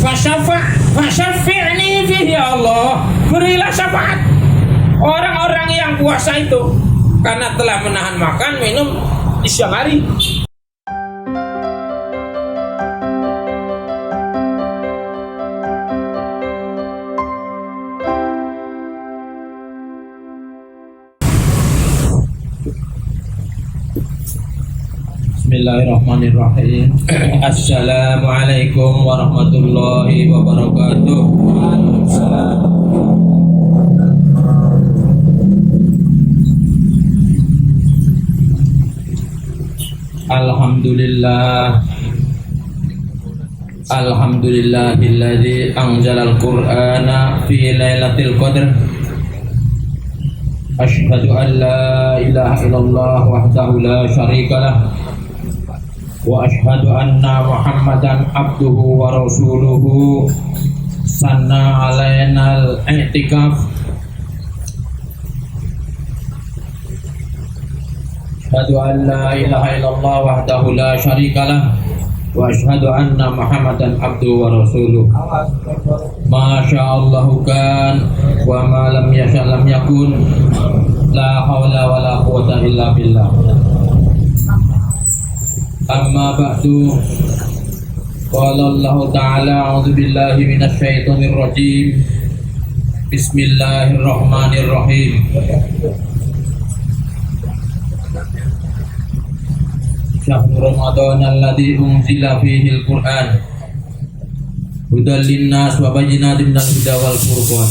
Fasyafi'ni fihi ya Allah, berilah syafaat orang-orang yang puasa itu karena telah menahan makan minum di siang hari. Bismillahirrahmanirrahim. Assalamualaikum warahmatullahi wabarakatuh. Alhamdulillah. Alhamdulillahilladzi anzalal qur'ana fi lailatul qadr. Asyhadu an la ilaha illallah wahdahu la syarikalah wa asyhadu anna Muhammadan abduhu wa rasuluhu sanna alainal i'tikaf. Asyhadu an la ilaha illallah wahdahu la syarikalah wa asyhadu anna Muhammadan abduhu wa rasuluhu. Masyaallahu kan wa ma lam yasha lam yakun, la haula wa la quwwata illa billah. Amma ba'du, qala Allah ta'ala a'udzu billahi minasy syaithanir rajim. Bismillahirrahmanirrahim. Syahrul Ramadan alladzi unzila fihi al-Qur'an hudan linnas wa bayyinatin minal huda wal furqan.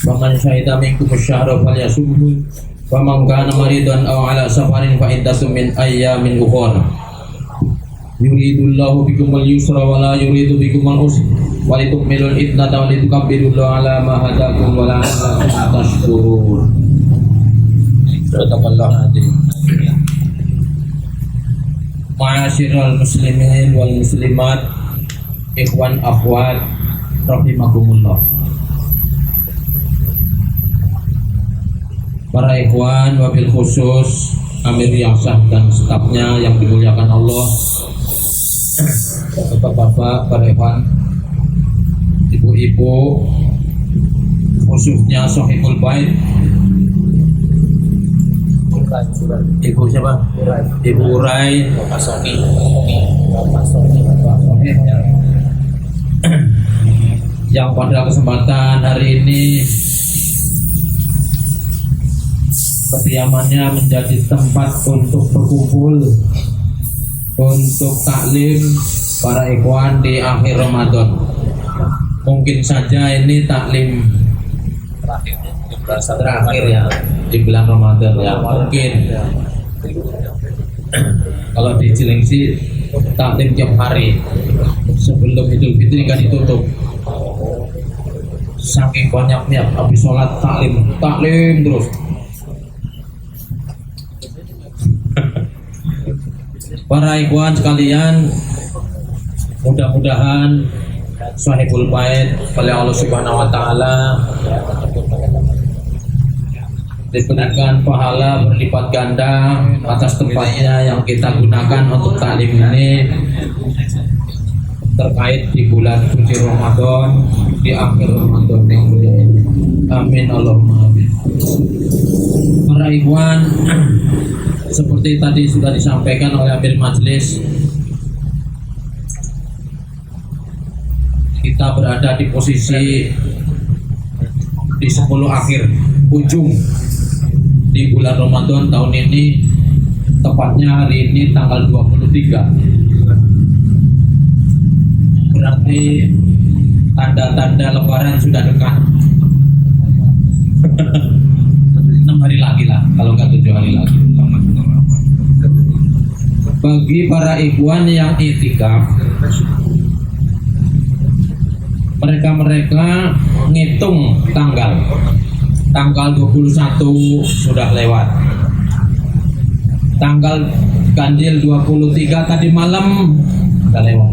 Faman syahida minkum asy-syahra falyasumhu wa man kana maridan aw ala safarin fa iddatun min ayyamin ukhra. Yuridullahu bikumul yusra wa la yuridu bikumul usra wa litukmilul iddata wa litukabbirullaha ala ma hadakum wa la'allakum tashkurun. Sadaqallahu adzim. Ma'asyiral muslimin wal muslimat, ikhwan akhwat rahimakumullah. Para ikhwan wabil khusus Amir Yaksah dan stafnya yang dimuliakan Allah, bapak-bapak, para ikhwan, ibu-ibu, khususnya Sohibul Bait. Ibu siapa? Ibu Urai. Yang pada kesempatan hari ini kediamannya menjadi tempat untuk berkumpul, untuk taklim para ikhwan di akhir Ramadan. Mungkin saja ini taklim terakhir ya di bulan Ramadan ya, mungkin. Kalau di Cilengsi taklim tiap hari sebelum Idul Fitri kan ditutup. Saking banyaknya habis sholat taklim terus. Para ikhwan sekalian, mudah-mudahan Sahibul Bait oleh Allah Subhanahu wa taala diberikan pahala berlipat ganda atas tempatnya yang kita gunakan untuk taklim ini terkait di bulan suci Ramadan, di akhir Ramadan yang mulia ini. Amin Allahumma amin. Para ikhwan, seperti tadi sudah disampaikan oleh Amir Majlis, kita berada di posisi di 10 akhir ujung di bulan Ramadan tahun ini, tepatnya hari ini tanggal 23. Berarti tanda-tanda lebaran sudah dekat. 6 hari lagi lah, kalau nggak 7 hari lagi. Bagi para ikhwan yang i'tikaf, mereka ngitung tanggal 21 sudah lewat, tanggal ganjil 23 tadi malam sudah lewat,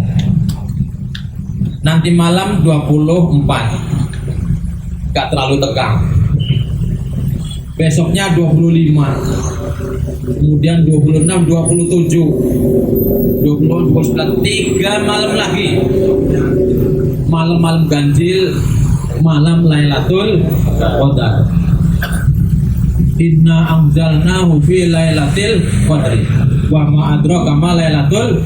nanti malam 24 gak terlalu tegang, besoknya 25, kemudian 26, 27, 29, 3 malam lagi malam-malam ganjil, malam Lailatul Qadar. Inna anzalnahu fi lailatul qadri wa ma adraka ma lailatul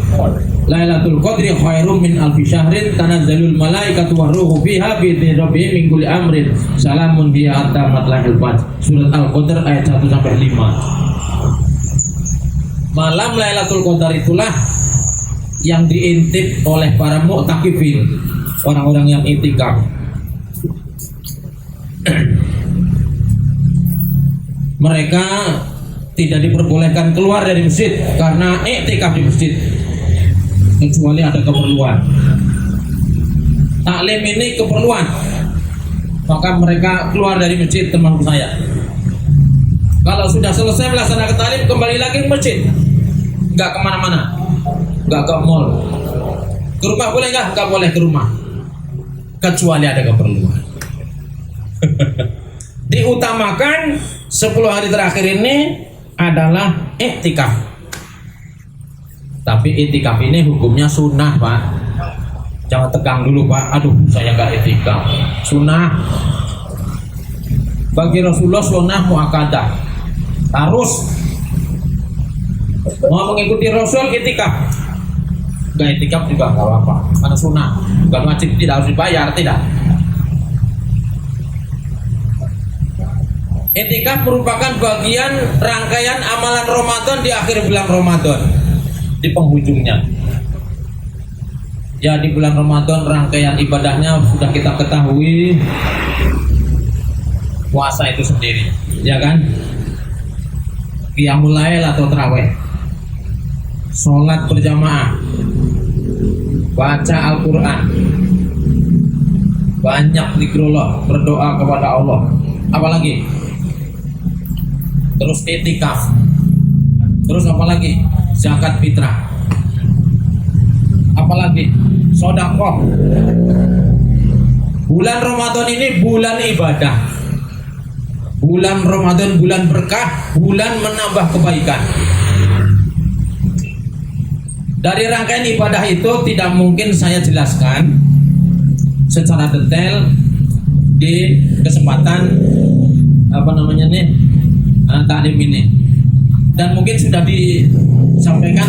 qadri khairum min alfi syahrin tanazzalul malaikatu waruhu fiha bi idzni rabbihim min kulli amrin salamun hiya hatta matla'il fajr. Surat Al-Qadar ayat 1 sampai 5. Malam Lailatul Qadar itulah yang diintip oleh para mu'takifin, orang-orang yang itikaf. Mereka tidak diperbolehkan keluar dari masjid karena iktikaf di masjid kecuali ada keperluan. Taklim ini keperluan, maka mereka keluar dari masjid, teman saya. Kalau sudah selesai melaksanakan taklim, kembali lagi ke masjid, nggak kemana-mana, nggak ke mall. Ke rumah boleh nggak? Nggak boleh ke rumah kecuali ada keperluan. Diutamakan 10 hari terakhir ini adalah iktikaf. Tapi iktikaf ini hukumnya sunnah, Pak. Jangan tegang dulu, Pak. Aduh, saya nggak iktikaf. Sunnah. Bagi Rasulullah sunnah muakkadah. Harus mau mengikuti Rasul iktikaf. Nggak iktikaf juga nggak apa-apa. Karena sunnah, bukan wajib, tidak harus dibayar, tidak. Iktikaf merupakan bagian rangkaian amalan Ramadan di akhir bulan Ramadan, di penghujungnya. Ya, di bulan Ramadan rangkaian ibadahnya sudah kita ketahui, puasa itu sendiri, ya kan? Qiyamul lail atau tarawih, sholat berjamaah, baca Al-Quran, banyak zikrullah, berdoa kepada Allah, apalagi? Terus iktikaf, terus apalagi? Zakat fitrah, apalagi? Sedekah. Bulan Ramadan ini bulan ibadah, bulan Ramadan bulan berkah, bulan menambah kebaikan. Dari rangkaian ibadah itu tidak mungkin saya jelaskan secara detail di kesempatan taklim ini, dan mungkin sudah disampaikan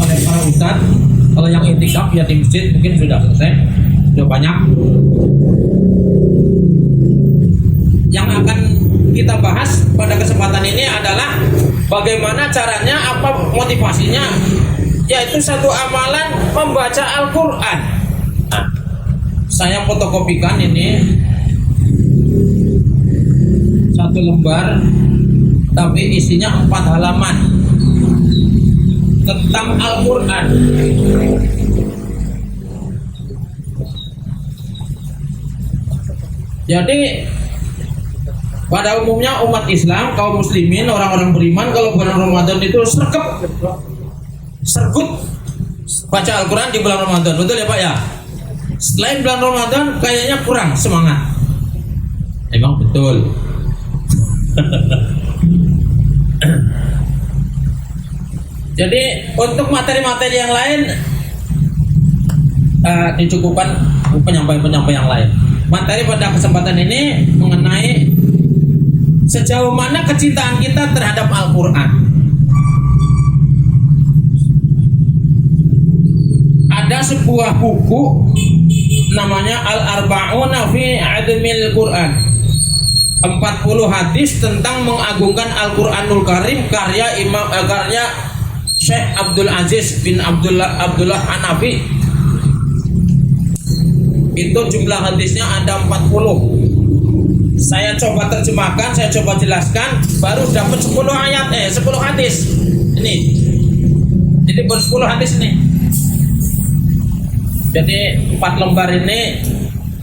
oleh para ustadz. Kalau yang iktikaf ya di masjid mungkin sudah selesai, sudah banyak. Yang akan kita bahas pada kesempatan ini adalah bagaimana caranya, apa motivasinya, yaitu satu amalan membaca Al-Quran. Nah, saya fotokopikan ini satu lembar, tapi isinya 4 halaman tentang Al-Quran. Jadi pada umumnya umat Islam, kaum muslimin, orang-orang beriman, kalau bulan Ramadan itu sergut baca Al-Quran di bulan Ramadan, betul ya Pak ya? Selain bulan Ramadan kayaknya kurang semangat. Emang betul. Jadi untuk materi-materi yang lain dicukupkan penyampaian-penyampaian yang lain. Materi pada kesempatan ini mengenai sejauh mana kecintaan kita terhadap Al-Quran. Ada sebuah buku namanya Al-Arba'una fi Admil Quran, 40 hadis tentang mengagungkan Al-Quranul Karim, karya Syekh Abdul Aziz bin Abdullah Hanafi. Itu jumlah hadisnya ada 40. Saya coba terjemahkan, saya coba jelaskan, baru dapat 10 hadis. Ini. Jadi baru 10 hadis ini. Jadi 4 lembar ini,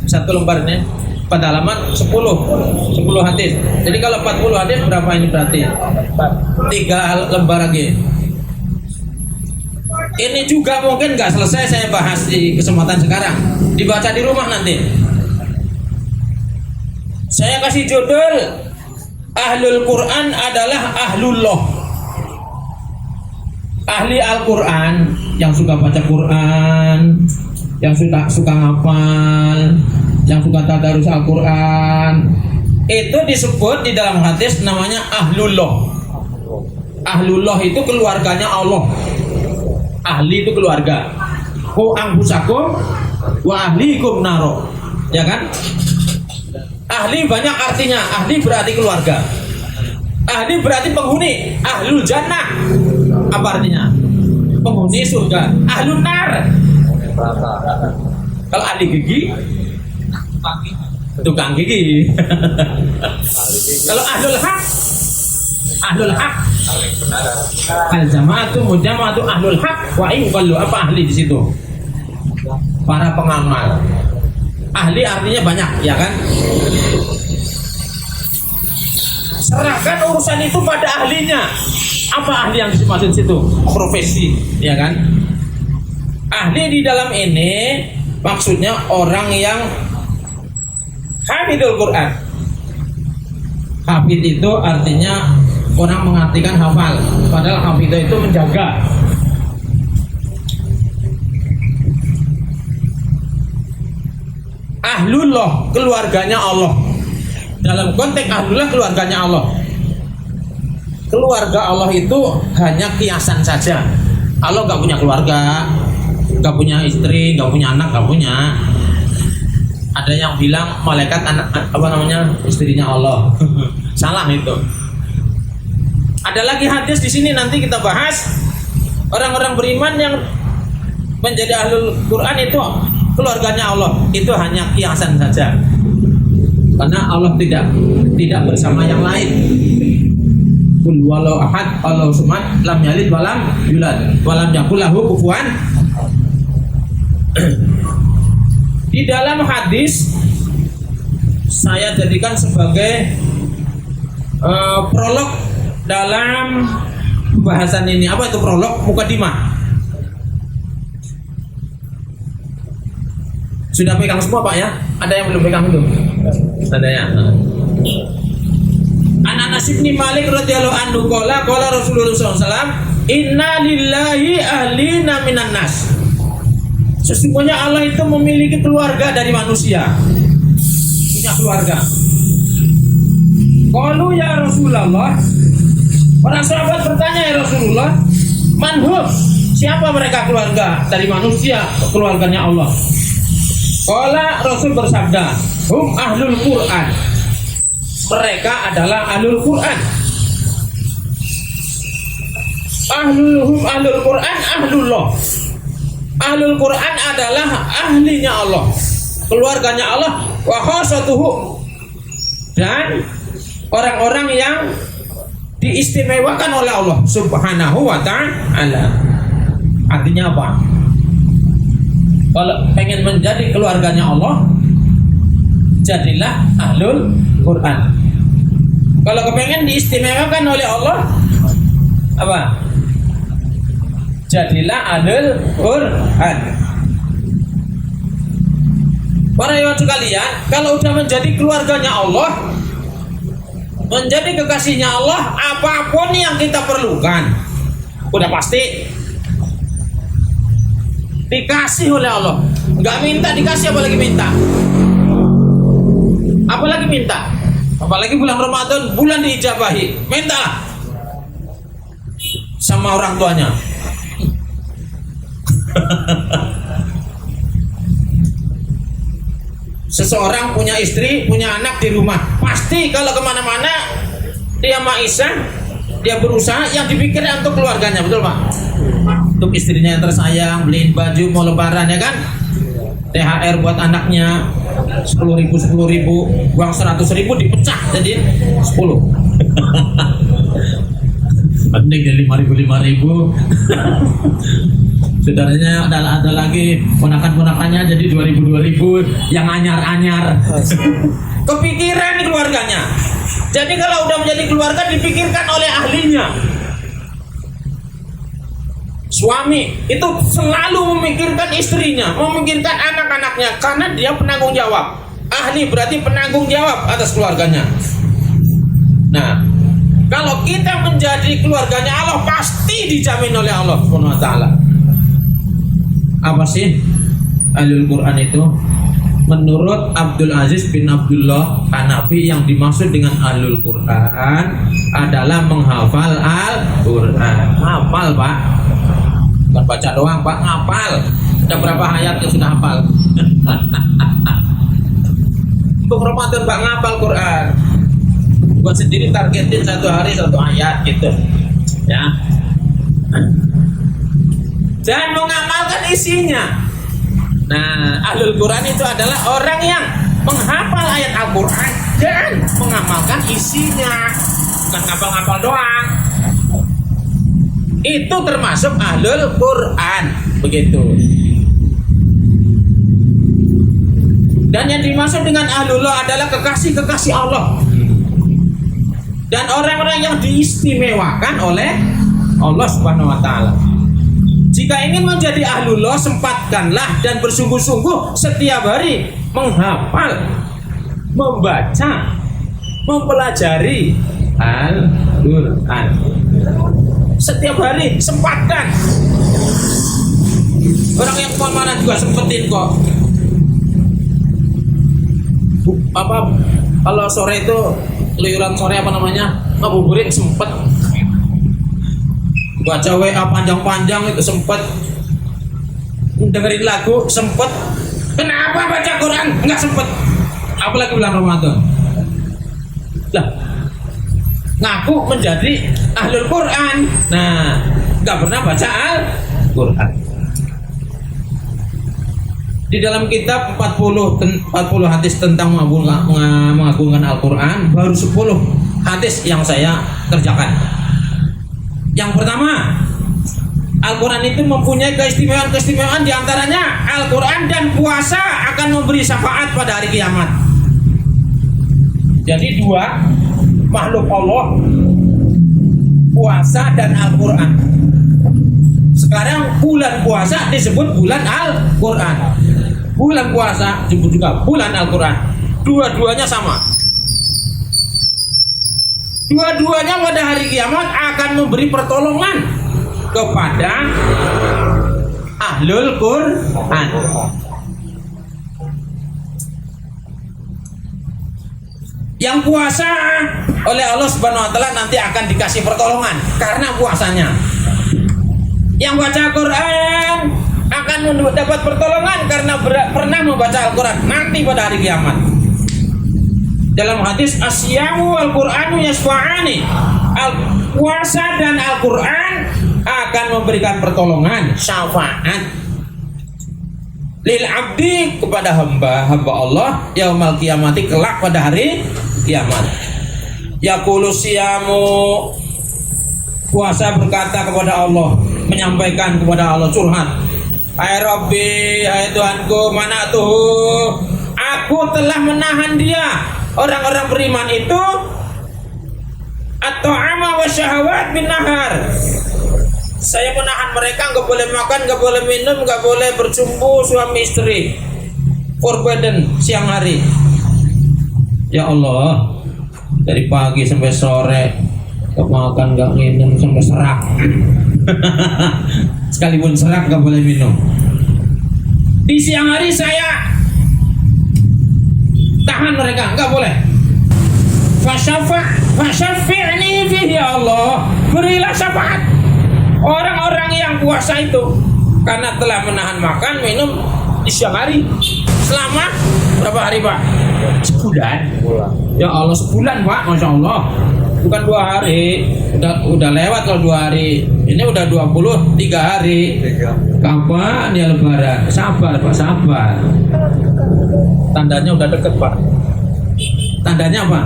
1 lembar ini 4 halaman 10 hadis. Jadi kalau 40 hadis berapa ini berarti? 3 lembar lagi. Ini juga mungkin nggak selesai saya bahas di kesempatan sekarang. Dibaca di rumah nanti. Saya kasih judul Ahlul Quran adalah Ahlullah. Ahli Al-Quran yang suka baca Quran, yang suka ngapal, yang suka tadarus Al-Quran, itu disebut di dalam hadis namanya ahlullah. Ahlullah itu keluarganya Allah. Ahli itu keluarga. Ku angfusakum wa ahlikum naro, ya kan? Ahli banyak artinya. Ahli berarti keluarga. Ahli berarti penghuni. Ahlul jannah apa artinya? Penghuni surga. Ahlun nar, kalau ahli gigi, tukang gigi. Kalau ahlul haq, ahlul haq, al jamaatu mujamaatu ahlul haq wa in qallu, apa ahli di situ? Para pengamal. Ahli artinya banyak, ya kan? Serahkan urusan itu pada ahlinya. Apa ahli yang dimaksud situ? Profesi, ya kan? Ahli di dalam ini maksudnya orang yang hafidul Quran. Hafid itu artinya orang mengartikan hafal, padahal hafid itu menjaga. Ahlullah, keluarganya Allah. Dalam konteks ahlullah, keluarganya Allah. Keluarga Allah itu hanya kiasan saja. Allah gak punya keluarga, gak punya istri, gak punya anak, gak punya. Ada yang bilang malaikat anak apa namanya istrinya Allah. Salah itu. Ada lagi hadis di sini nanti kita bahas. Orang-orang beriman yang menjadi ahlul Quran itu keluarganya Allah, itu hanya kiasan saja. Karena Allah tidak bersama yang lain. Qul walau ahad Allahu samad lam yalid walam yulad walam yakul lahu kufuwan. Di dalam hadis saya jadikan sebagai prolog dalam pembahasan ini. Apa itu prolog? Mukadimah. Sudah pegang semua Pak ya? Ada yang belum pegang itu? Ada ya. Anas bin Malik radhiyallahu anhu qala Rasulullah SAW, inna lillahi ahlina minan nas. Sesungguhnya Allah itu memiliki keluarga dari manusia. Punya keluarga. Qalu ya Rasulullah. Para sahabat bertanya, ya Rasulullah, manhum? Siapa mereka keluarga dari manusia, keluarganya Allah? Qala, Rasul bersabda, hum ahlul Quran. Mereka adalah ahlul Quran. Ahlul Quran, ahlullah. Ahlul Quran adalah ahlinya Allah, keluarganya Allah, wa khassatuhu, dan orang-orang yang diistimewakan oleh Allah Subhanahu wa ta'ala. Artinya apa? Kalau pengen menjadi keluarganya Allah, jadilah ahlul Quran. Kalau kepengen diistimewakan oleh Allah, apa? Jadilah ahlul Quran. Para ikhwan sekalian, kalau sudah menjadi keluarganya Allah, menjadi kekasihnya Allah, apapun yang kita perlukan, udah pasti dikasih oleh Allah. Nggak minta dikasih, apalagi minta. Apalagi minta. Apalagi bulan Ramadan, bulan diijabahi, mintalah sama orang tuanya. Seseorang punya istri, punya anak di rumah, pasti kalau kemana-mana dia maisah, dia berusaha yang dipikirkan untuk keluarganya, betul Pak? Untuk istrinya yang tersayang, beliin baju mau lebaran, ya kan? THR buat anaknya 10.000, uang 100.000 dipecah jadi 10. Penting dari 5.000. Saudaranya ada lagi ponakan-ponakannya jadi 2.000 yang anyar-anyar. Kepikiran keluarganya. Jadi kalau udah menjadi keluarga dipikirkan oleh ahlinya. Suami itu selalu memikirkan istrinya, memikirkan anak-anaknya, karena dia penanggung jawab. Ahli berarti penanggung jawab atas keluarganya. Nah, kalau kita menjadi keluarganya Allah, pasti dijamin oleh Allah Subhanahu wa ta'ala. Apa sih? ahlul Quran itu? Menurut Abdul Aziz bin Abdullah Hanafi, yang dimaksud dengan ahlul Quran adalah menghafal Al-Quran. Hafal, Pak. Bukan baca doang, Pak, ngapal. Ada berapa ayat yang sudah hafal? Untuk Ramadan, Pak, ngapal Quran. Buat sendiri targetin satu hari satu ayat gitu. Ya. Dan mengamalkan isinya. Nah, ahlul Quran itu adalah orang yang menghafal ayat Al-Quran dan mengamalkan isinya, bukan ngapal-ngapal doang. Itu termasuk ahlul Quran, begitu. Dan yang dimaksud dengan ahlullah adalah kekasih-kekasih Allah dan orang-orang yang diistimewakan oleh Allah Subhanahu wa taala. Jika ingin menjadi ahlullah, sempatkanlah dan bersungguh-sungguh setiap hari menghafal, membaca, mempelajari Al-Quran. Setiap hari sempatkan. Orang yang kemana-mana juga sempetin kok. Kalau sore itu keluyuran sore apa namanya, ngabuburit sempet. Baca WA panjang-panjang itu sempet, dengerin lagu sempet. Kenapa baca Quran nggak sempet? Apalagi bulan Ramadan. Lah, ngaku menjadi ahlul Quran, nah nggak pernah baca Al-Quran. Di dalam kitab 40 hadis tentang mengagungkan Al-Quran, baru 10 hadis yang saya kerjakan. Yang pertama, Al-Quran itu mempunyai keistimewaan diantaranya Al-Quran dan puasa akan memberi syafaat pada hari kiamat. Jadi dua makhluk Allah, puasa dan Al-Quran. Sekarang bulan puasa disebut bulan Al-Quran, bulan puasa disebut juga bulan Al-Quran. Dua-duanya sama. Dua-duanya pada hari kiamat akan memberi pertolongan kepada ahlul Quran. Yang puasa oleh Allah Subhanahu wa taala nanti akan dikasih pertolongan karena puasanya. Yang baca Quran akan mendapat pertolongan karena pernah membaca Al-Quran nanti pada hari kiamat. Dalam hadis asyamu Al-Qur'anu yasfa'ani, puasa dan Al-Quran akan memberikan pertolongan, syafaat lil abdi kepada hamba Allah yaumal kiamati, kelak pada hari kiamat. Yaqulu siyamu, puasa berkata kepada Allah, menyampaikan kepada Allah, curhat, hai Rabbi, hai Tuhanku, mana tuh aku telah menahan dia, orang-orang beriman itu, at-ta'ama wa syahawat bin nahar. Saya menahan mereka, nggak boleh makan, nggak boleh minum, nggak boleh berjumpa suami istri, forbidden siang hari. Ya Allah, dari pagi sampai sore nggak makan, nggak minum, sampai serak. Sekalipun serak nggak boleh minum. Di siang hari saya tahan mereka, nggak boleh. Fasyafi'ni fihi, ya Allah, berilah syafaat orang-orang yang puasa itu karena telah menahan makan minum di siang hari selama berapa hari, Pak? Sebulan. Ya Allah, sebulan, Pak, masya Allah. Bukan 2 hari, udah lewat kalau 2 hari. Ini udah 23 hari. Kapan ya Lebaran? Sabar, Pak, sabar. Tandanya udah deket, Pak. Tandanya apa?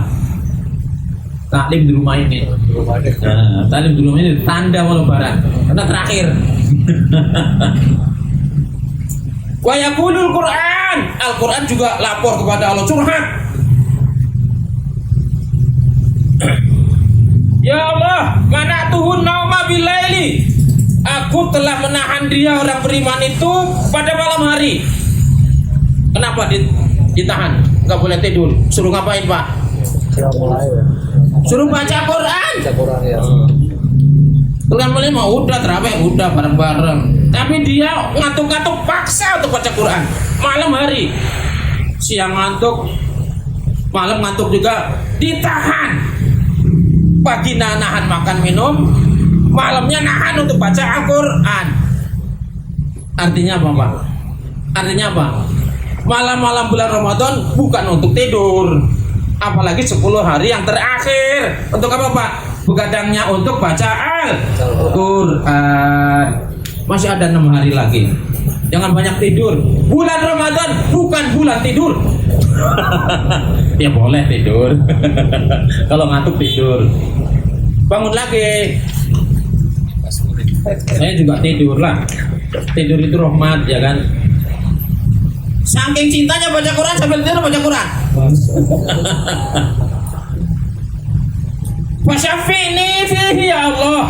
Taklim di rumah ini. Nah, taklim di rumah ini tanda mau Lebaran. Karena terakhir. Wa yaqulul Qur'an, Al-Quran juga lapor kepada Allah, curhat. Ya Allah, mana tuhun nauma bilaili, aku telah menahan dia, orang beriman itu, pada malam hari. Kenapa ditahan? Gak boleh tidur. Suruh ngapain, Pak? Suruh baca Quran. Baca Quran, ya. Quran mau udah terawih, udah bareng-bareng. Tapi dia ngantuk-ngantuk paksa untuk baca Quran. Malam hari, siang ngantuk, malam ngantuk juga ditahan. Pagi nahan makan minum, malamnya nahan untuk baca Al-Quran. Artinya apa, Pak? Artinya apa? Malam-malam bulan Ramadan bukan untuk tidur, apalagi 10 hari yang terakhir. Untuk apa, Pak? Begadangnya untuk baca Al-Quran. Masih ada 6 hari lagi. Jangan banyak tidur. Bulan Ramadan bukan bulan tidur. Ya boleh tidur. Kalau ngantuk tidur, bangun lagi. Saya juga tidur lah. Tidur itu rahmat, ya kan. Saking cintanya baca Quran sambil tidur baca Quran. Wasyafini fihi ya Allah.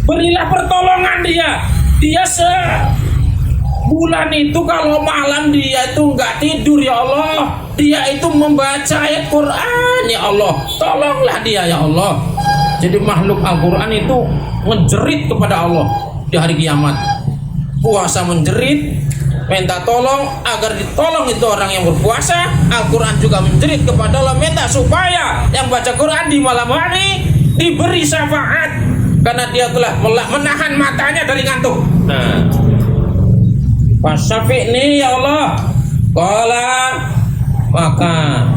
Berilah pertolongan dia. Dia sebulan itu kalau malam dia itu nggak tidur ya Allah. Dia itu membaca ayat Quran ya Allah. Tolonglah dia ya Allah. Jadi makhluk Al-Quran itu menjerit kepada Allah di hari kiamat. Puasa menjerit, minta tolong agar ditolong itu orang yang berpuasa. Al-Quran juga menjerit kepada Allah, minta supaya yang baca Quran di malam hari diberi syafaat karena dia telah menahan matanya dari ngantuk. Nah, Fasyafi'ni ya Allah. Qala, maka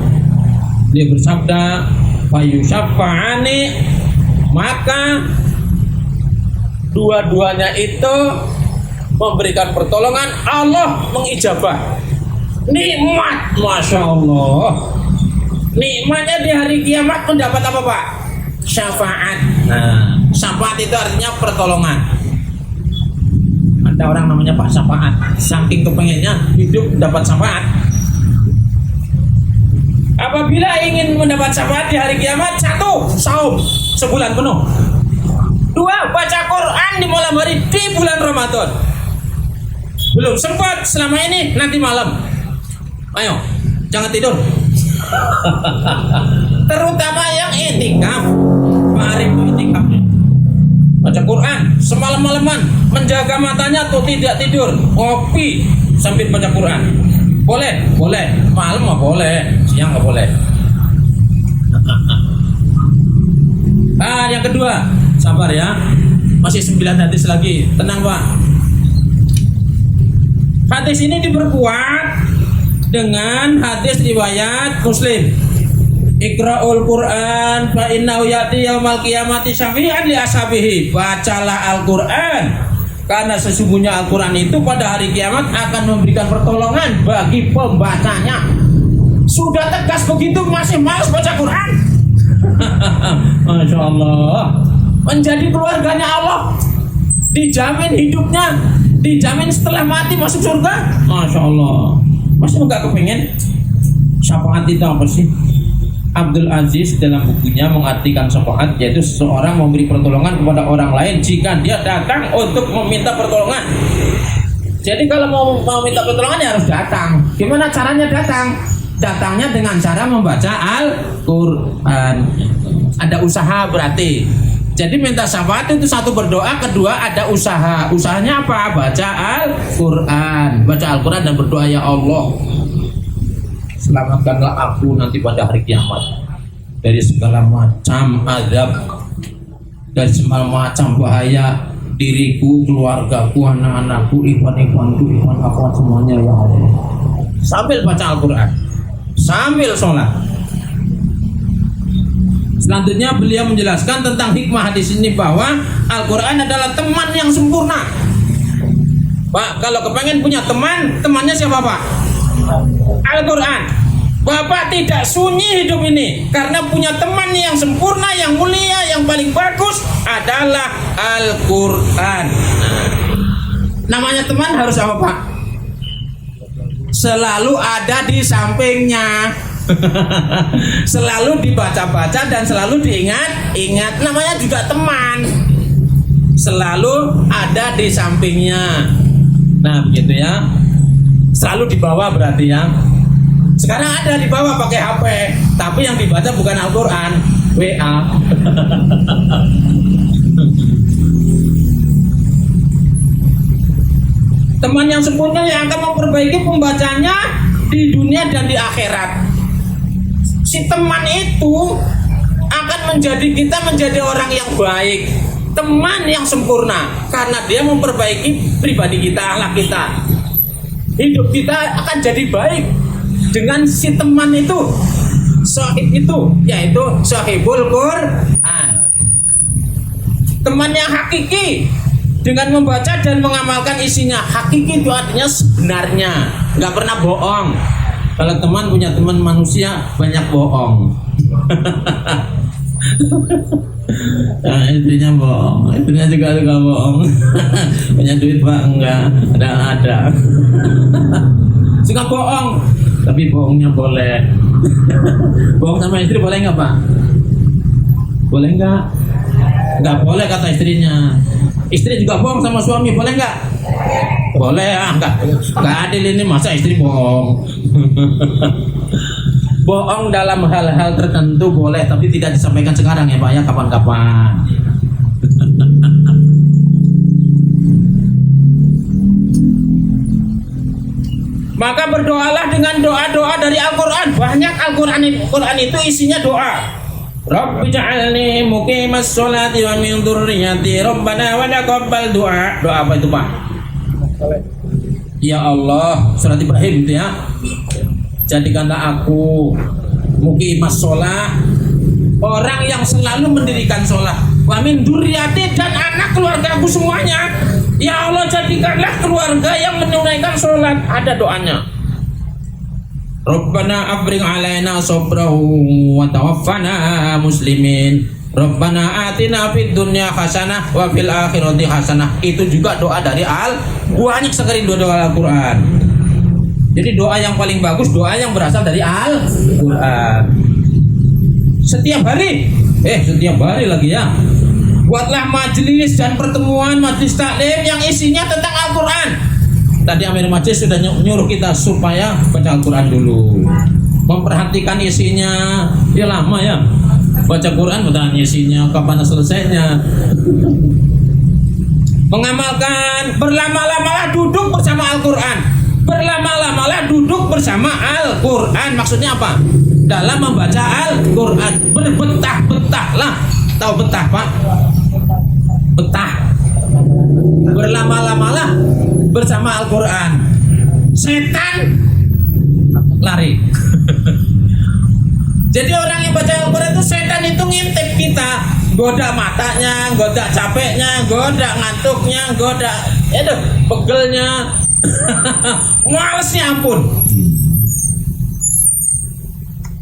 dia bersabda, fayusyafa'ani, maka dua-duanya itu memberikan pertolongan. Allah mengijabah. Nikmat, Masya Allah. Nikmatnya di hari kiamat mendapat apa, Pak? Syafaat. Nah, syafaat itu artinya pertolongan. Ada orang namanya Pak Syafaat, saking kepengennya hidup dapat syafaat. Apabila ingin mendapat syafaat di hari kiamat, 1, saum sebulan penuh. 2, baca Quran di malam hari di bulan Ramadan. Belum sempat selama ini, nanti malam. Ayo, jangan tidur. Terutama yang itikaf. Mari itikaf. Baca Quran semalam-malaman, menjaga matanya tuh tidak tidur, ngopi sambil baca Quran. Boleh, boleh. Malam mah boleh, siang nggak boleh. Yang kedua, sabar ya. Masih 9 hadis lagi. Tenang, Pak. Hadis ini diperkuat dengan hadis riwayat Muslim. Iqra'ul Qur'an fa innahu ya'ti yaumal qiyamati syafi'an li ashabihi. Bacalah Al-Qur'an karena sesungguhnya Al-Qur'an itu pada hari kiamat akan memberikan pertolongan bagi pembacanya. Sudah tegas begitu masih malas baca Quran. Masya Allah. Menjadi keluarganya Allah, dijamin hidupnya, dijamin setelah mati masuk surga. Masya Allah. Masih nggak kepengen? Syafaat itu apa sih? Abdul Aziz dalam bukunya mengartikan syafaat yaitu seseorang memberi pertolongan kepada orang lain jika dia datang untuk meminta pertolongan. Jadi kalau mau minta pertolongan ya harus datang. Gimana caranya datang? Datangnya dengan cara membaca Al-Quran. Ada usaha berarti. Jadi minta syafaat itu 1 berdoa, kedua ada usaha. Usahanya apa? Baca Al-Quran. Baca Al-Quran dan berdoa, ya Allah, selamatkanlah aku nanti pada hari kiamat dari segala macam azab, dari segala macam bahaya, diriku, keluargaku, anak-anakku, ikhwan-ikhwanku, ikhwan-akhwat semuanya, ya Allah. Sambil baca Al-Quran, sambil sholat. Selanjutnya beliau menjelaskan tentang hikmah hadis ini bahwa Al-Quran adalah teman yang sempurna. Pak, kalau kepengen punya teman, temannya siapa, Pak? Al-Quran. Bapak tidak sunyi hidup ini karena punya teman yang sempurna, yang mulia, yang paling bagus adalah Al-Quran. Namanya teman harus apa, Pak? Selalu ada di sampingnya. Selalu dibaca-baca dan selalu diingat-ingat. Namanya juga teman. Selalu ada di sampingnya. Nah, begitu ya. Selalu di bawah berarti ya. Sekarang ada di bawah pakai HP, tapi yang dibaca bukan Al-Quran, WA. Teman yang sempurna yang akan memperbaiki pembacanya di dunia dan di akhirat. Si teman itu akan menjadi kita menjadi orang yang baik. Teman yang sempurna karena dia memperbaiki pribadi kita, akhlak kita. Hidup kita akan jadi baik dengan si teman itu, sahib itu, yaitu sahibul Quran. Teman yang hakiki dengan membaca dan mengamalkan isinya. Hakiki itu artinya sebenarnya, nggak pernah bohong. Kalau teman punya teman manusia banyak bohong. Nah, istrinya bohong, istrinya juga bohong. Punya duit pak enggak, ada. Suka bohong, tapi bohongnya boleh. Bohong sama istri boleh nggak pak? Boleh nggak? Nggak boleh kata istrinya. Istri juga bohong sama suami, boleh nggak? Boleh ah, nggak adil ini, masa istri bohong. Bohong dalam hal-hal tertentu boleh, tapi tidak disampaikan sekarang ya Pak ya, kapan-kapan. Maka berdoalah dengan doa-doa dari Al-Quran. Banyak Al-Quran itu isinya doa. Rabbi ja'alni muqimas sholati wa min dzurriyyati rabbana wa taqabbal du'a. Doa apa itu Pak? Ya Allah, surat Ibrahim itu ya. Jadikanlah aku muqimas sholat, orang yang selalu mendirikan sholat. Wa min dzurriyyati, dan anak keluarga aku semuanya. Ya Allah, jadikanlah keluarga yang menunaikan sholat. Ada doanya. Rabbana afrigh alaina sabrahu wa tawaffana muslimin. Rabbana atina fid dunya hasanah wa fil akhirati hasanah. Itu juga doa dari banyak sekali doa Al-Quran. Jadi doa yang paling bagus doa yang berasal dari Al-Quran. Setiap hari lagi ya. Buatlah majelis dan pertemuan majelis taklim yang isinya tentang Al-Quran. Tadi Amir Majlis sudah nyuruh kita supaya baca Al-Quran dulu, memperhatikan isinya. Ya lama ya baca Quran, bertanya isinya kapan selesainya. Mengamalkan, berlama-lamalah duduk bersama Al-Quran. Berlama-lamalah duduk bersama Al-Quran. Maksudnya apa? Dalam membaca Al-Quran berbetah-betahlah. Tahu betah Pak? Betah. Berlama-lamalah bersama Al-Quran. Setan lari. Jadi orang yang baca Al-Quran itu, setan itu ngintip kita, goda matanya, goda capeknya, goda ngantuknya, goda pegelnya. Malesnya ampun.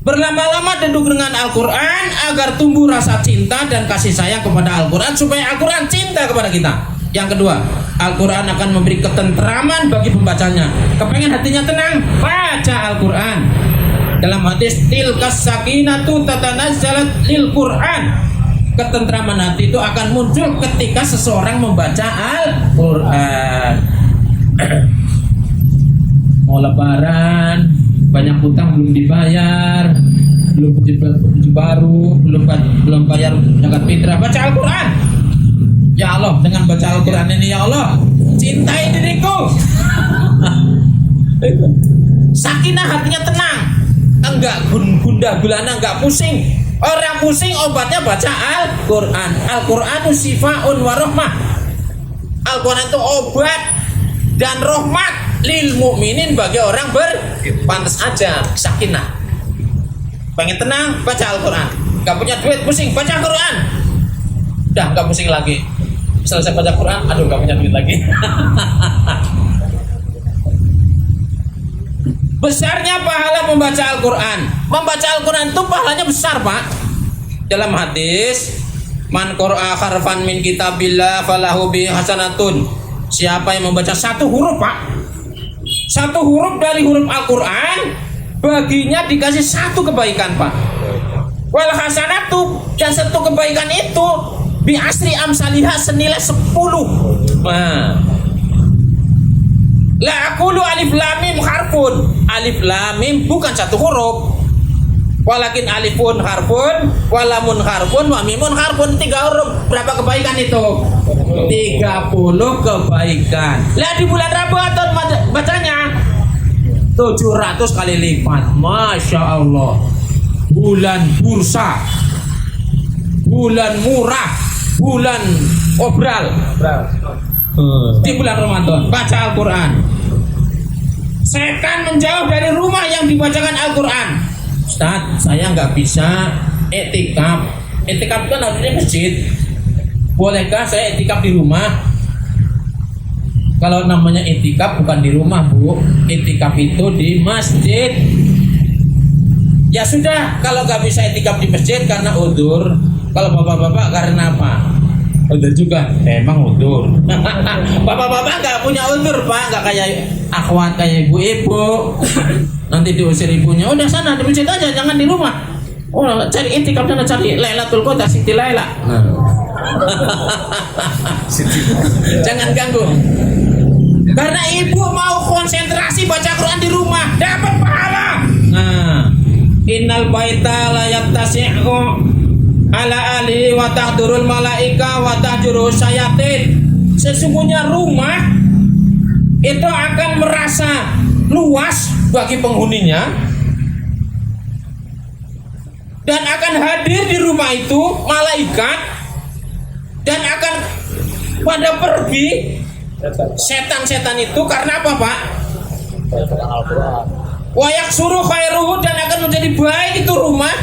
Berlama-lama duduk dengan Al-Quran agar tumbuh rasa cinta dan kasih sayang kepada Al-Quran, supaya Al-Quran cinta kepada kita. Yang kedua, Al-Quran akan memberi ketentraman bagi pembacanya. Kepengen hatinya tenang, baca Al-Quran. Dalam hadis, tilkas sakinatu tatanazzalat lil Quran. Ketentraman hati itu akan muncul ketika seseorang membaca Al-Quran. Mau lebaran, banyak hutang belum dibayar, belum baju baru, belum bayar zakat fitrah, baca Al-Quran. Ya Allah, dengan baca Al-Quran ini ya Allah, cintai diriku. Sakinah, hatinya tenang, enggak gundah gulana, enggak pusing. Orang pusing obatnya baca Al-Quran. Al-Quranu sifaun wa rahmah. Al-Quran itu obat dan rahmat lil mukminin, bagi orang berpantas aja sakinah. Pengen tenang, baca Al-Quran. Gak punya duit, pusing, baca Al-Quran. Udah gak pusing lagi. Selesai baca Quran, aduh gak punya duit lagi. Besarnya pahala membaca Al-Quran. Membaca Al-Quran itu pahalanya besar Pak. Dalam hadis, man qara'a harfan min kitabillah falahu bi hasanatun. Siapa yang membaca satu huruf Pak, satu huruf dari huruf Al-Quran, baginya dikasih satu kebaikan Pak. Wal hasanatu, dan satu kebaikan itu bi asri amsalihah, senilai 10. Nah, la aqulu alif lam mim harfun. Alif lam mim bukan satu huruf. Walakin alifun harfun, walamun harfun, wa mimun harfun, 3 huruf. Berapa kebaikan itu? 30 kebaikan. Lah di bulan Ramadan bacanya 700 kali lipat. Masya Allah. Bulan bursa, bulan murah, bulan obral. Di bulan Ramadan baca Al-Quran. Setan menjauh dari rumah yang dibacakan Al-Quran. Ustaz, saya nggak bisa etikaf. Etikaf kan harusnya masjid. Bolehkah saya etikaf di rumah? Kalau namanya etikaf bukan di rumah, Bu. Etikaf itu di masjid. Ya sudah, kalau nggak bisa etikaf di masjid karena udzur. Kalau bapak-bapak karena apa? Udzur juga, emang udzur. Bapak-bapak nggak punya udzur, Pak. Nggak kayak akhwat, kayak ibu-ibu. Nanti diusir ibunya. Udah sana di masjid aja, jangan di rumah. Oh, cari etikaf sana, cari Lailatul Qadar, Siti Laila. Jangan ganggu. Karena ibu mau konsentrasi baca Quran di rumah, dapat pahala. Nah, innal baita la yattasi'u ala ali wa tahdurul malaika wa tahjuru syayatin. Sesungguhnya rumah itu akan merasa luas bagi penghuninya dan akan hadir di rumah itu malaikat dan akan pada pergi setan-setan itu karena apa, Pak? Wayak suruh khairuhu, dan akan menjadi baik itu rumah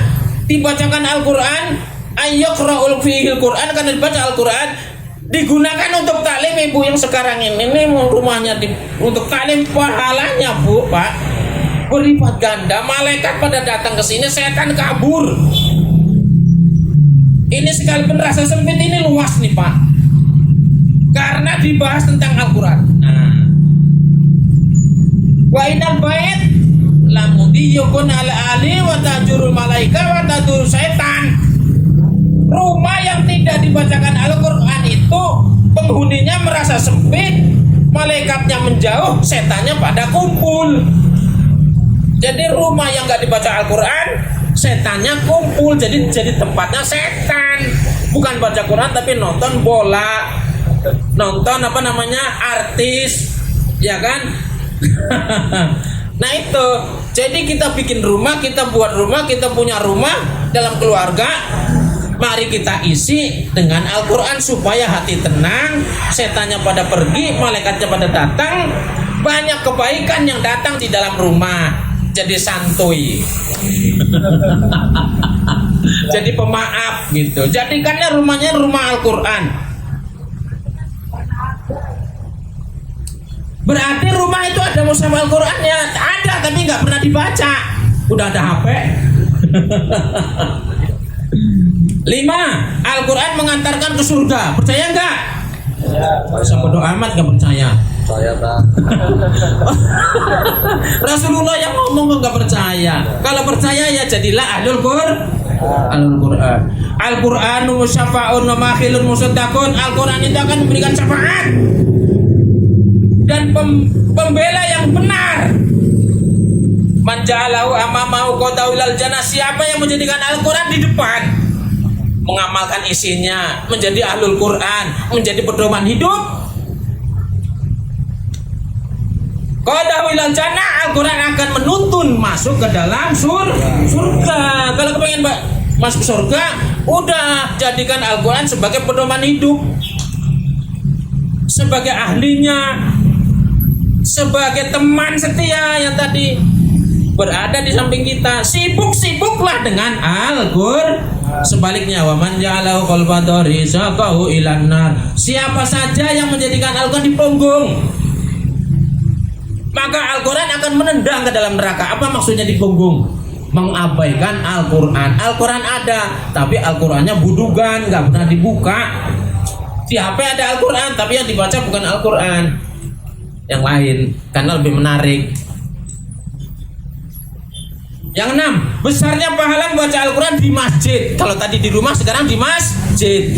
dibacakan Al-Quran. Ayyaqra'ul fihil Quran, karena dibaca Al-Quran digunakan untuk taklim. Ibu yang sekarang ini rumahnya untuk taklim, pahalanya, Bu, Pak, berlipat ganda. Malaikat pada datang ke sini, setan kabur. Ini sekalipun rasa sempit ini luas nih, Pak, karena dibahas tentang Al-Quran. Wa inal bait lamudiyukun ala ali wa tajurul malaika wa tadur setan. Rumah yang tidak dibacakan Al-Quran itu penghuninya merasa sempit, malaikatnya menjauh, setannya pada kumpul. Jadi rumah yang nggak dibaca Al-Quran, setannya kumpul. Jadi tempatnya setan. Bukan baca Quran tapi nonton bola, nonton artis, ya kan? Nah itu, jadi kita bikin rumah, kita buat rumah, kita punya rumah dalam keluarga. Mari kita isi dengan Al-Quran supaya hati tenang, setannya pada pergi, malaikatnya pada datang, banyak kebaikan yang datang di dalam rumah. Jadi santuy, jadi pemaaf gitu. Jadikannya rumahnya rumah Al-Quran. Berarti rumah itu ada mushaf Al-Quran ya? Ada, tapi nggak pernah dibaca. Udah ada HP. 5. Al-Quran mengantarkan ke surga. Percaya nggak? Bisa bodo amat nggak percaya. Saya tak. Rasulullah yang ngomong nggak percaya. Kalau percaya ya jadilah ahlul Quran. Al-Quranu syafa'un wa makhilun musaddaqun. Al-Quran itu akan memberikan syafaat dan pembela yang benar. Manja'alahu amamahu qadaulal jannah. Siapa yang menjadikan Al-Quran di depan, mengamalkan isinya, menjadi ahlul Quran, menjadi pedoman hidup, qadaulal jannah, Al-Quran akan menuntun masuk ke dalam surga. Kalau kepengen masuk surga, udah jadikan Al-Quran sebagai pedoman hidup, sebagai ahlinya, sebagai teman setia yang tadi berada di samping kita. Sibuk-sibuklah dengan Al-Quran. Sebaliknya, wa man ja'alahu qalbadari saqahu ilan nar. Siapa saja yang menjadikan Al-Quran di punggung, maka Al-Quran akan menendang ke dalam neraka. Apa maksudnya di punggung? Mengabaikan Al-Quran. Al-Quran ada, tapi Al-Qurannya budugan, nggak pernah dibuka. Di HP ada Al-Quran, tapi yang dibaca bukan Al-Quran, yang lain, karena lebih menarik. Yang 6, besarnya pahala membaca Al-Quran di masjid. Kalau tadi di rumah, sekarang di masjid.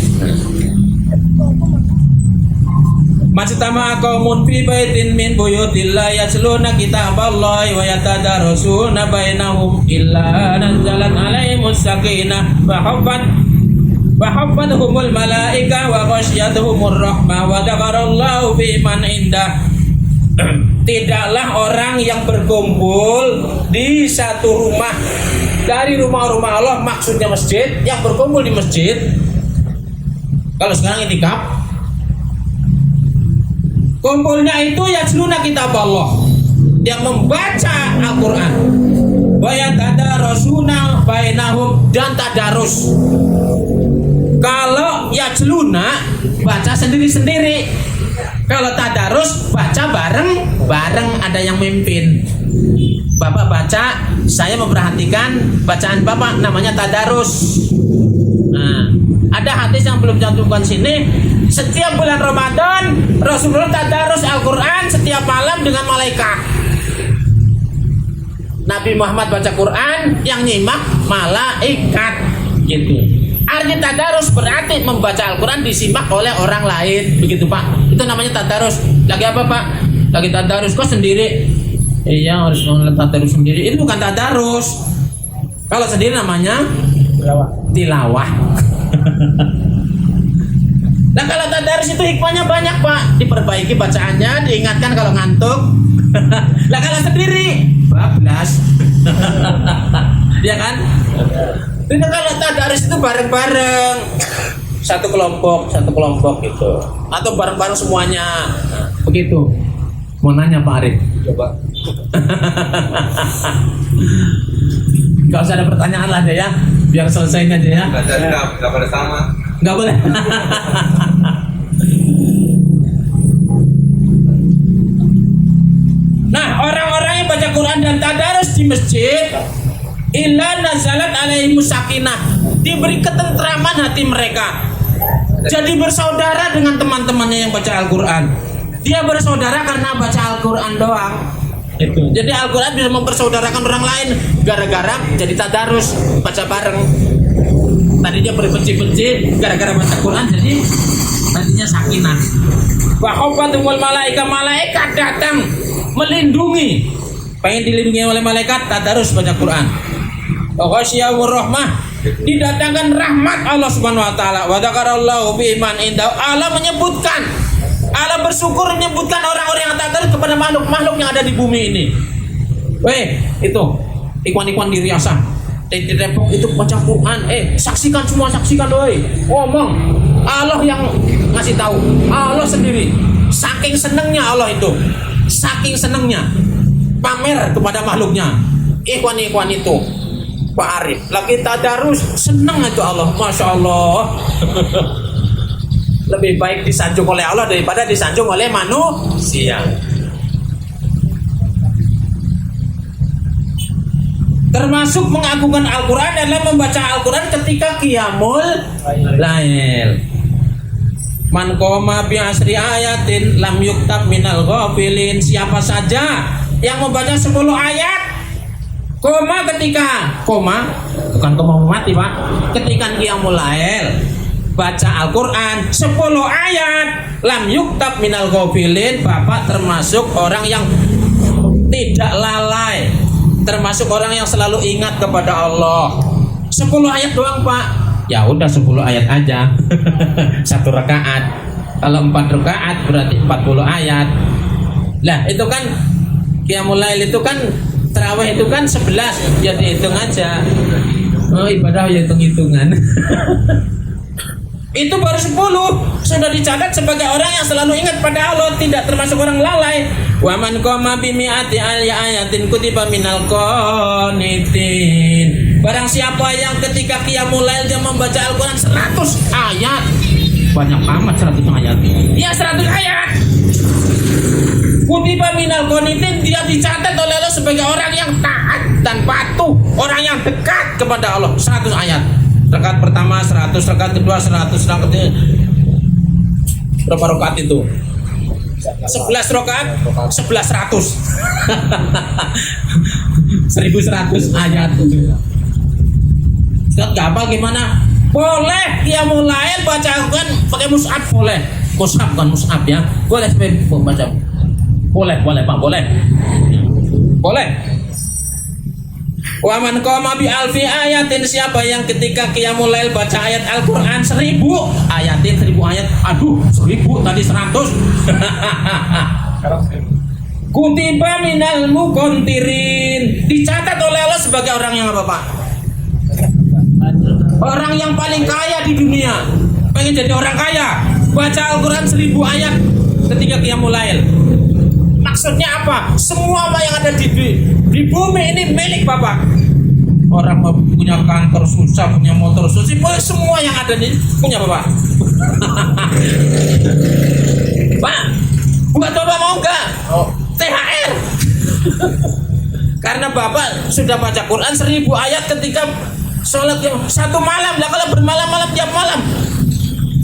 Majtama'a qaumun fi baitin min buyutillah yatluna kitaballahi wa yatadarasuna bainahum illa nazalat alaihimus sakinah wa hubban wa haffadhumul malaika wa ghasyiyatuhumur rahmah wa dzakarallahu fi man indah. Tidaklah orang yang berkumpul di satu rumah dari rumah-rumah Allah, maksudnya masjid, yang berkumpul di masjid. Kalau sekarang itikaf, kumpulnya itu yatluna kitab Allah, yang membaca Al-Quran, wa yatadarasuna bainahum, dan tadarus. Kalau yatluna baca sendiri-sendiri, kalau tadarus baca bareng-bareng, ada yang mimpin. Bapak baca, saya memperhatikan bacaan Bapak, namanya tadarus. Nah, ada hadis yang belum cantumkan sini. Setiap bulan Ramadan Rasulullah tadarus Al-Quran setiap malam dengan malaikat. Nabi Muhammad baca Quran, yang nyimak malaikat, gitu. Arti tadarus berarti membaca Al-Quran disimak oleh orang lain, begitu Pak. Itu namanya tadarus. Lagi apa Pak? Lagi tadarus kok sendiri? Iya, harus tadarus sendiri. Itu bukan tadarus. Kalau sendiri namanya tilawah. Nah, kalau tadarus itu hikmahnya banyak Pak. Diperbaiki bacaannya, diingatkan kalau ngantuk. Nah, kalau sendiri bablas. Ya kan? Itu kalau tadarus itu bareng-bareng, satu kelompok gitu, atau bareng-bareng semuanya, begitu. Mau nanya Pak Arif? Coba. Gak usah ada pertanyaan lah deh ya, biar selesaiin aja ya. Nggak pada sama. Nggak boleh. Nah, orang-orang yang baca Quran dan tadarus di masjid, illa nazalat alaihimus sakinah, diberi ketentraman hati mereka, jadi bersaudara dengan teman-temannya yang baca Al-Quran. Dia bersaudara karena baca Al-Quran doang. Itu. Jadi Al-Quran bisa mempersaudarakan orang lain gara-gara jadi tadarus, baca bareng. Tadi dia berbenci-benci gara-gara baca Quran, jadi tadinya sakinah. Wa khafatumul malaika, malaikat datang melindungi, pengen dilindungi oleh malaikat, tadarus baca Quran. Ghasyiyahur rahmah, didatangkan rahmat Allah Subhanahu wa taala. Wa dzakarallahu fi man inda, Allah menyebutkan, Allah bersyukur menyebutkan orang-orang yang tadarus kepada makhluk-makhluk yang ada di bumi ini. Weh, itu ikhwan-ikhwan di Riasah, di Depok itu baca Quran, saksikan semua, saksikan woi. Ngomong, Allah yang ngasih tahu, Allah sendiri. Saking senengnya Allah itu, saking senengnya pamer kepada makhluknya. Ikhwan-ikhwan itu Pak Arif lagi tadarus, seneng itu Allah, masya Allah. Lebih baik disanjung oleh Allah daripada disanjung oleh manusia. Termasuk mengagungkan Al-Quran adalah membaca Al-Quran ketika qiyamul lail. Man qoma bi asri ayatin lam yuktab minal ghafilin. Siapa saja yang membaca 10 ayat, koma ketika koma, bukan koma mati Pak, ketika qiyamul lail baca Al-Quran 10 ayat, lam yuktab minal ghafilin, Bapak termasuk orang yang tidak lalai, termasuk orang yang selalu ingat kepada Allah. 10 ayat doang Pak, ya udah 10 ayat aja. 1 rakaat. Kalau 4 rakaat berarti 40 ayat. Lah itu kan qiyamul lail itu kan, tarawih itu kan 11, ya dihitung aja. Oh, ibadah ya hitung-hitungan. Itu baru 10, sudah dicatat sebagai orang yang selalu ingat pada Allah, tidak termasuk orang lalai. Wa man qama bi mi'ati ayatin kutiba minal qanitin. Barang siapa yang ketika qiyamul lail dia membaca Al-Quran 100 ayat. Banyak amat 100 ayat. Ya 100 ayat. Kutiba minal qanitin, dia dicatat oleh Allah sebagai orang yang taat dan patuh, orang yang dekat kepada Allah. 100 ayat. Rakaat pertama 100, rakaat kedua 100, rakaat berapa rakaat itu? 11 rakaat 1100. 1100 ayat. Ustaz gampang gimana? Boleh qiyamul lail baca Al-Quran pakai mushaf, boleh. Mushaf bukan mushaf ya. Boleh baca. Boleh Pak, boleh. Boleh. Wa man qama bi alfi ayatin, siapa yang ketika qiyamul lail baca ayat Al-Qur'an 1000 ayatin, 1000 ayat. Aduh, 1000 tadi 100. Kutiba minal muqontirin, dicatat oleh Allah sebagai orang yang apa, Pak? Orang yang paling kaya di dunia. Pengen jadi orang kaya, baca Al-Qur'an 1000 ayat ketika qiyamul lail. Maksudnya apa? Semua apa yang ada di bumi ini milik Bapak. Orang punya kantor susah, punya motor susah, boleh semua yang ada ini punya Bapak. Pak, buat Bapak mau nggak? THR. Karena Bapak sudah baca Quran 1000 ayat ketika sholat yang satu malam. Lah kalau bermalam-malam tiap malam,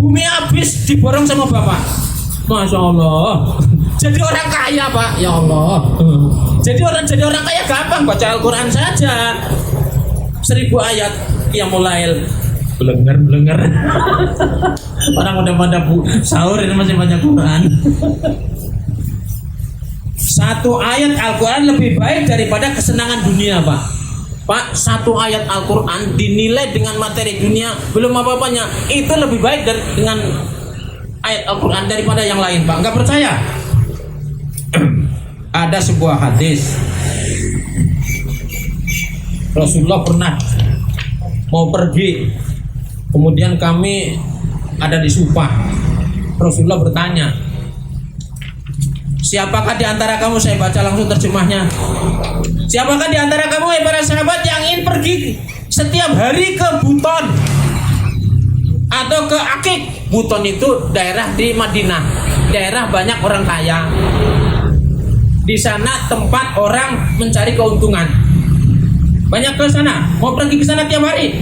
bumi habis diborong sama Bapak. Masya Allah. Jadi orang kaya Pak, ya Allah. Jadi orang kaya gampang, baca Al-Quran saja. 1000 ayat qiyamul lail. Blenger. Orang udah pada sahur ini masih baca Quran. Satu ayat Al-Quran lebih baik daripada kesenangan dunia Pak. Pak, satu ayat Al-Quran dinilai dengan materi dunia belum apa-apanya, itu lebih baik dengan ayat Al-Quran daripada yang lain Pak. Nggak percaya? Ada sebuah hadis, Rasulullah pernah mau pergi, kemudian kami ada di Supah. Rasulullah bertanya, siapakah di antara kamu, saya baca langsung terjemahnya, siapakah di antara kamu para sahabat yang ingin pergi setiap hari ke Buton atau ke Akik? Buton itu daerah di Madinah, daerah banyak orang kaya. Di sana tempat orang mencari keuntungan. Banyak ke sana, mau pergi ke sana tiap hari.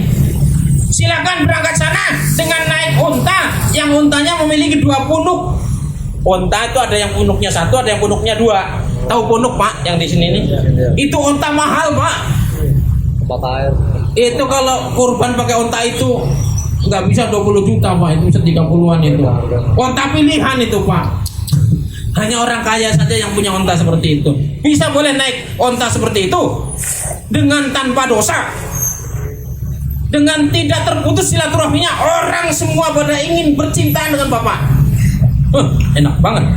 Silakan berangkat sana dengan naik unta yang untanya memiliki 2 punuk. Unta itu ada yang punuknya 1, ada yang punuknya 2. Tahu punuk Pak yang di sini nih? Itu unta mahal Pak. Itu kalau kurban pakai unta itu nggak bisa 20 juta Pak, itu bisa 30-an itu. Unta pilihan itu Pak. Hanya orang kaya saja yang punya unta seperti itu. Bisa boleh naik unta seperti itu dengan tanpa dosa, dengan tidak terputus silaturahminya. Orang semua pada ingin bercinta dengan Bapak. Enak banget.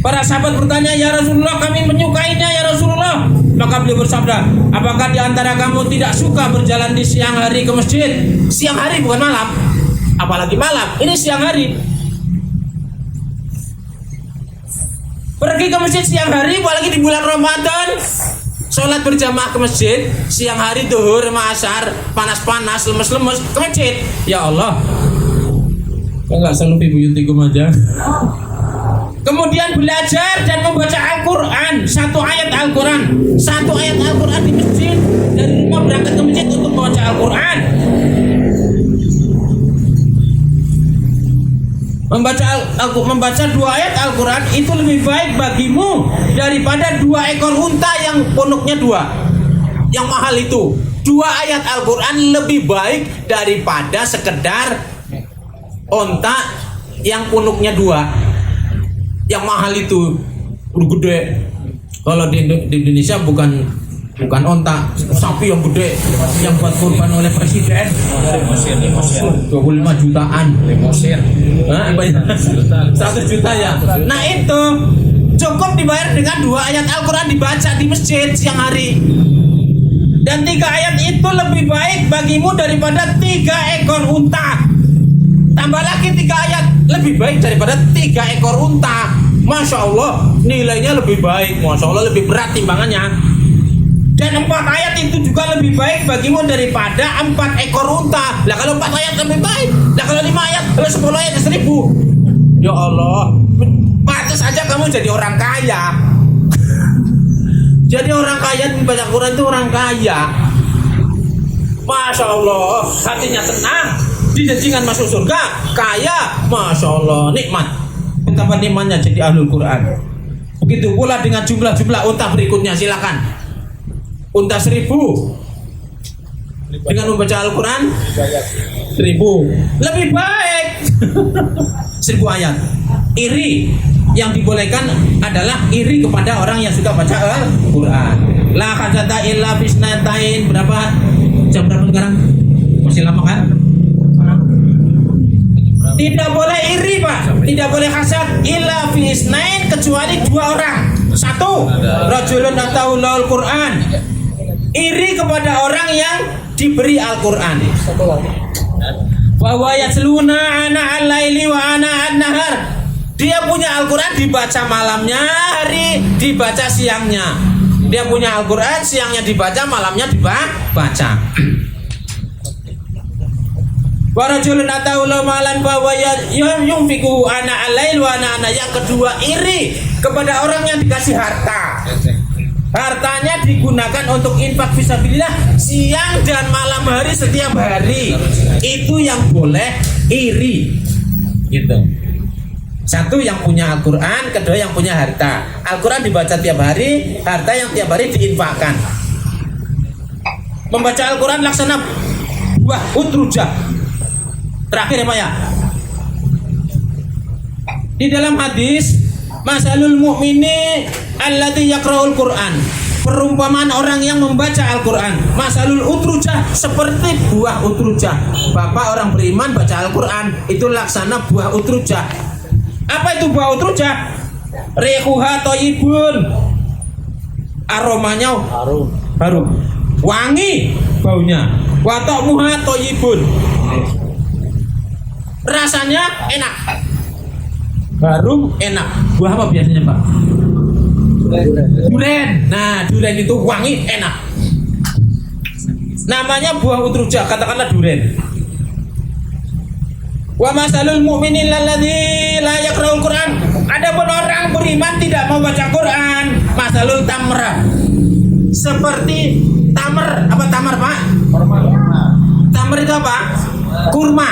Para sahabat bertanya, ya Rasulullah, kami menyukainya ya Rasulullah. Maka beliau bersabda, apakah di antara kamu tidak suka berjalan di siang hari ke masjid? Siang hari bukan malam, apalagi malam, ini siang hari. Pergi ke masjid siang hari, apalagi di bulan Ramadan, sholat berjamaah ke masjid siang hari, duhur sama asar, panas-panas, lemes-lemes ke masjid. Ya Allah, enggak selalu buyutikum aja. Kemudian belajar dan membaca Al-Quran, 1 ayat Al-Quran, 1 ayat Al-Quran di masjid. Dari rumah berangkat ke masjid untuk membaca Al-Quran. Membaca 2 ayat Al-Quran itu lebih baik bagimu daripada 2 ekor unta yang punuknya 2. Yang mahal itu 2 ayat Al-Quran lebih baik daripada sekedar unta yang punuknya 2. Yang mahal itu gede. Kalau di Indonesia bukan onta, sapi yang gede yang buat kurban oleh presiden. 25 jutaan. 100 juta ya. Nah itu cukup dibayar dengan 2 ayat Al-Quran dibaca di masjid siang hari. Dan 3 ayat itu lebih baik bagimu daripada 3 ekor unta. Tambah lagi 3 ayat lebih baik daripada 3 ekor unta. Masya Allah, nilainya lebih baik. Masya Allah, lebih berat timbangannya. Dan 4 ayat itu juga lebih baik bagimu daripada 4 ekor unta. Lah kalau 4 ayat lebih baik. Lah kalau 5 ayat, kalau 10 ayat 1000. Ya Allah, pantas saja kamu jadi orang kaya. Jadi orang kaya membaca Quran itu orang kaya. Masya Allah, hatinya tenang, dijanjikan masuk surga, kaya, Masya Allah, nikmat. Betapa nikmatnya jadi ahlul Quran. Begitu pula dengan jumlah-jumlah unta berikutnya, silakan. Unta 1000 dengan membaca Al-Quran 1000 lebih baik. 1000 ayat. Iri yang dibolehkan adalah iri kepada orang yang suka baca Al-Quran. La hajata illa bisnatain. Berapa? Jam berapa sekarang? Masih lama kan? Tidak boleh iri, Pak. Tidak boleh hasad illa bisnain, kecuali dua orang. Satu, rajulun atahul Quran. Iri kepada orang yang diberi Al-Quran. Bahwa yasluna ana al-laili wa ana an-nahar. Dia punya Al-Quran dibaca malamnya hari, dibaca siangnya. Dia punya Al-Quran, siangnya dibaca, malamnya dibaca. Wa rajulun atahul malan bahwa yunfiqu ana al-lail wa ana. Yang kedua, iri kepada orang yang dikasih harta. Hartanya digunakan untuk infak fisabilillah siang dan malam hari setiap hari. Itu yang boleh iri. Gitu. Satu yang punya Al-Quran, kedua yang punya harta. Al-Quran dibaca tiap hari, harta yang tiap hari diinfakkan. Membaca Al-Quran laksana buah utrujah. Terakhir ya Pak ya. Di dalam hadis, masalul mu'mini alladzi yaqra'ul Qur'an. Perumpamaan orang yang membaca Al-Quran. Masalul utrujah, seperti buah utrujah. Bapak orang beriman baca Al-Quran, itu laksana buah utrujah. Apa itu buah utrujah? Rihuha thayyibun. Aromanya harum. Wangi baunya. Wa ta'muha thayyibun. Rasanya enak. Harum, enak. Buah apa biasanya Pak? Duren. Nah, duren itu wangi, enak. Namanya buah utrujah, katakanlah duren. Wa masalul mu'minin alladzi la yaqra'ul Qur'an. Adapun orang beriman tidak mau baca Quran, masalul tamra. Seperti tamer. Apa tamer, Pak? Tamer itu apa? Kurma.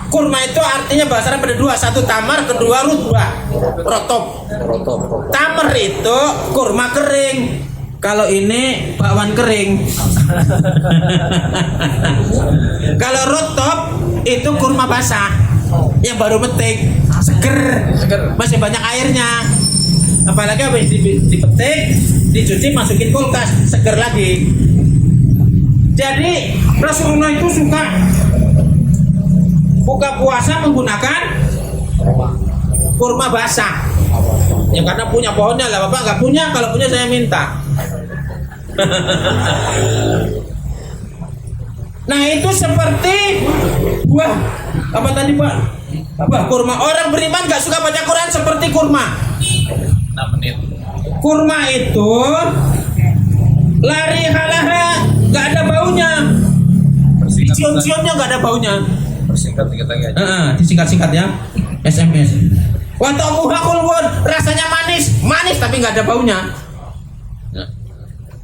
Kurma itu artinya bahasa Arab ada dua, satu tamar, kedua rotop. Tamar itu kurma kering. Kalau ini bakwan kering. Kalau rotop itu kurma basah yang baru petik, seger, masih banyak airnya. Apalagi habis dipetik, dicuci, masukin kulkas, seger lagi. Jadi Rasulullah itu suka buka puasa menggunakan kurma basah. Ya karena punya pohonnya lah, Bapak nggak punya. Kalau punya saya minta. Nah itu seperti buah apa tadi Pak? Buah kurma. Orang beriman nggak suka baca Quran seperti kurma. 6 menit. Kurma itu lari halaha, nggak ada baunya. Cium-ciumnya nggak ada baunya. Persingkat-singkat lagi aja. Disingkat-singkat ya. SMS. Wa ta'muha khulwun, rasanya manis tapi nggak ada baunya.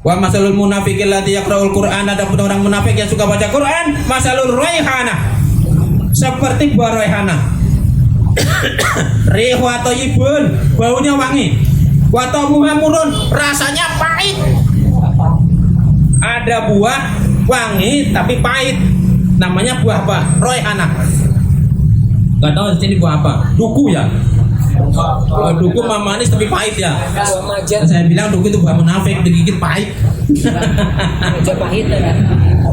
Wa masalul munafiqil ladzi yaqra'ul Qur'an. Adapun orang munafik yang suka baca Quran, masalul raihana, seperti buah raihana. Rihu thayyibun, baunya wangi. Wa ta'muha murun, rasanya pahit. Ada buah wangi tapi pahit. Namanya buah apa? Raihana. Gak tahu di sini buah apa? Duku ya. Duku mah manis tapi pahit ya. Saya bilang duku itu buah munafik, digigit pahit.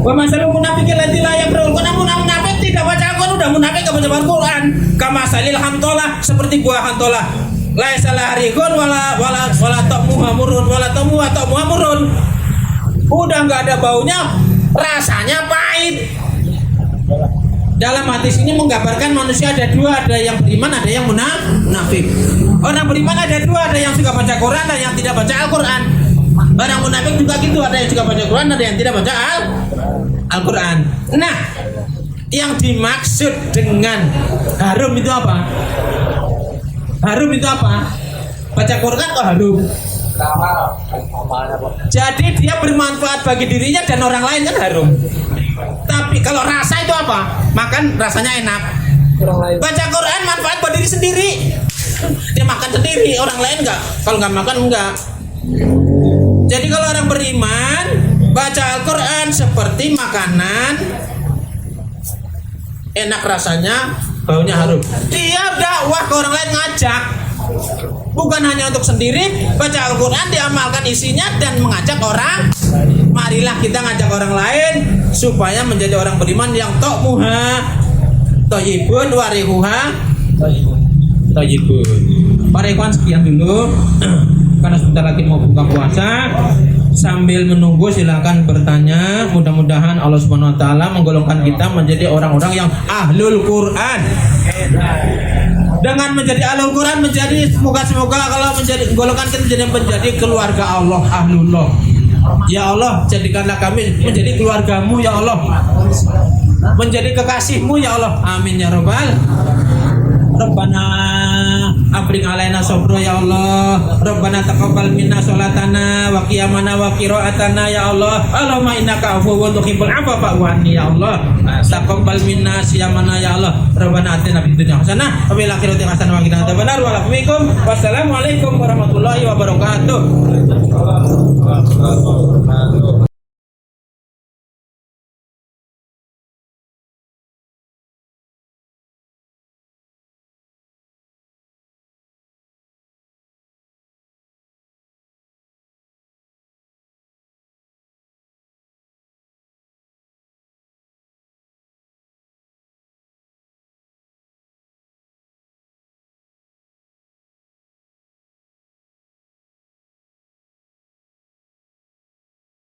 Wa masalul munafiqil ladzi la yaqra'ul Qur'an. Munafik tidak baca Al-Qur'an, udah munafik enggak baca Al-Qur'an. Kama salil hamtolah, seperti buah hamtolah. Laisa laharigun wala ta'muha murun wala ta'muha murun. Udah enggak ada baunya, rasanya pahit. Dalam hadis ini menggambarkan manusia ada dua, ada yang beriman, ada yang munafik. Orang beriman ada dua, ada yang suka baca Quran, ada yang tidak baca Al-Quran. Orang munafik juga gitu, ada yang suka baca Quran, ada yang tidak baca Al-Quran. Nah, yang dimaksud dengan harum itu apa? Harum itu apa? Baca Quran kok harum? Jadi dia bermanfaat bagi dirinya dan orang lain kan harum. Tapi kalau rasa itu apa? Makan rasanya enak. Baca Quran manfaat buat diri sendiri. Dia makan sendiri, orang lain enggak. Kalau nggak makan enggak. Jadi kalau orang beriman baca Al-Quran seperti makanan, enak rasanya, baunya harum. Dia dakwah ke orang lain, ngajak Bukan hanya untuk sendiri, baca Al-Quran, diamalkan isinya dan mengajak orang. Marilah kita ngajak orang lain supaya menjadi orang beriman yang tokmuha toyibun warihuha toyibun. Para ikhwan, sekian dulu karena sebentar lagi mau buka puasa. Sambil menunggu silakan bertanya. Mudah-mudahan Allah Subhanahu wa taala menggolongkan kita menjadi orang-orang yang ahlul Quran. Dengan menjadi ahlul Quran, menjadi semoga kalau golongan kita menjadi keluarga Allah, ahlullah. Ya Allah, jadikanlah kami menjadi keluargamu ya Allah, menjadi kekasihmu ya Allah. Amin ya rabbal. Rabbana afrig alaina sabra ya Allah. Rabbana taqabbal minna sholatana wa qiyamana wa qiraatana ya Allah. Allahumma innaka afuwwun tuhibbul afwa fa'fu anni ya Allah. Taqabbal minna siyamana ya Allah. Rabbana atina fid dunya hasanah wa fil akhirati hasanah wa qina adzabannar. Wassalamualaikum warahmatullahi wabarakatuh.